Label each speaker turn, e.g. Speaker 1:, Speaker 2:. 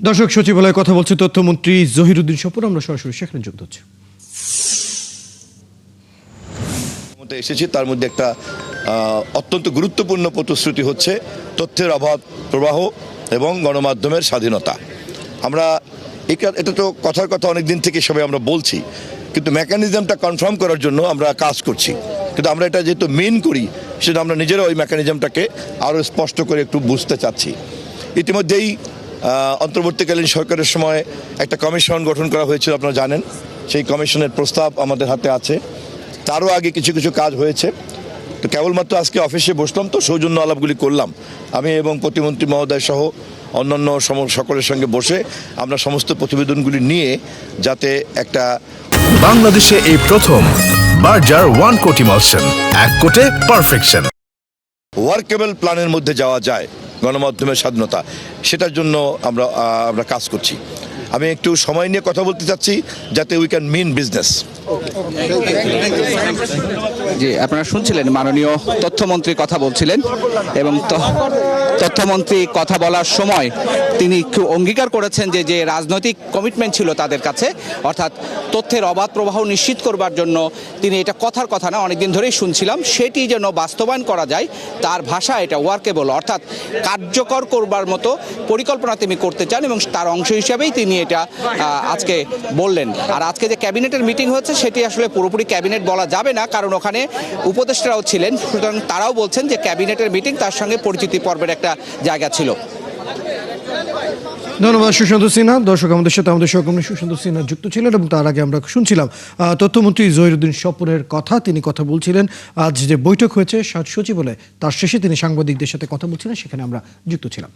Speaker 1: দর্শক, সচিবালয়ে কথা বলছে তথ্যমন্ত্রী জহিরুদ্দিন স্বপন। আমরা সরাসরি সেখানে যুক্ত হচ্ছি।
Speaker 2: এসেছি তার মধ্যে একটা অত্যন্ত গুরুত্বপূর্ণ প্রতিশ্রুতি হচ্ছে তথ্যের অবাধ প্রবাহ এবং গণমাধ্যমের স্বাধীনতা। আমরা এটা তো কথার কথা অনেক দিন থেকে সবাই আমরা বলছি, কিন্তু মেকানিজমটা কনফার্ম করার জন্য আমরা কাজ করছি। কিন্তু আমরা এটা যেহেতু মেন করি, সেটা আমরা নিজেরা ওই মেকানিজমটাকে আরও স্পষ্ট করে একটু বুঝতে চাচ্ছি। ইতিমধ্যেই অন্তর্বর্তীকালীন সরকারের সময় একটা কমিশন গঠন করা হয়েছিল, আপনারা জানেন। সেই কমিশনের প্রস্তাব আমাদের হাতে আছে। তারও আগে কিছু কিছু কাজ হয়েছে। তো কেবলমাত্র আজকে অফিসে বসলাম, তো সৌজন্য আলাপগুলি করলাম আমি এবং প্রতিমন্ত্রী মহোদয় সহ অন্যান্য সকলের সঙ্গে বসে আমরা সমস্ত প্রতিবেদনগুলি নিয়ে যাতে একটা
Speaker 3: বাংলাদেশে এই প্রথম বার্জার 1 কোটি মলসেন, 1 কোটে পারফেকশন
Speaker 2: ওয়ার্কেবল প্ল্যানের মধ্যে যাওয়া যায় গণমাধ্যমের স্বাধীনতা, সেটার জন্য আমরা কাজ করছি। আমি একটু সময় নিয়ে কথা বলতে চাচ্ছি যাতে উই ক্যান মিন বিজনেস।
Speaker 4: জি, আপনারা শুনছিলেন মাননীয় তথ্যমন্ত্রী কথা বলছিলেন এবং তথ্যমন্ত্রী কথা বলার সময় তিনি একটু অঙ্গীকার করেছেন যে রাজনৈতিক কমিটমেন্ট ছিল তাদের কাছে, অর্থাৎ তথ্যের অবাধ প্রবাহ নিশ্চিত করবার জন্য তিনি এটা কথার কথা না, অনেকদিন ধরেই শুনছিলাম, সেটি যেন বাস্তবায়ন করা যায়। তার ভাষা এটা ওয়ার্কেবল, অর্থাৎ কার্যকর করবার মতো পরিকল্পনা তিনি করতে চান এবং তার অংশ হিসাবেই তিনি এটা আজকে বললেন। আর আজকে যে ক্যাবিনেটের মিটিং হচ্ছে সেটি আসলে পুরোপুরি ক্যাবিনেট বলা যাবে না, কারণ ওখানে উপদেষ্টারাও ছিলেন, সুতরাং তারাও বলছেন যে ক্যাবিনেটের মিটিং, তার সঙ্গে পরিচিতি পর্বের একটা জায়গা ছিল।
Speaker 1: ধন্যবাদ সুশান্ত সিনহা। দর্শক, আমাদের সাথে আমাদের সহকর্মী সুশান্ত সিনহা যুক্ত ছিলেন এবং তার আগে আমরা শুনছিলাম তথ্যমন্ত্রী জহিরুদ্দিন স্বপনের কথা। তিনি কথা বলছিলেন আজ যে বৈঠক হয়েছে সচিবালয়ে, তার শেষে তিনি সাংবাদিকদের সাথে কথা বলছিলেন, সেখানে আমরা যুক্ত ছিলাম।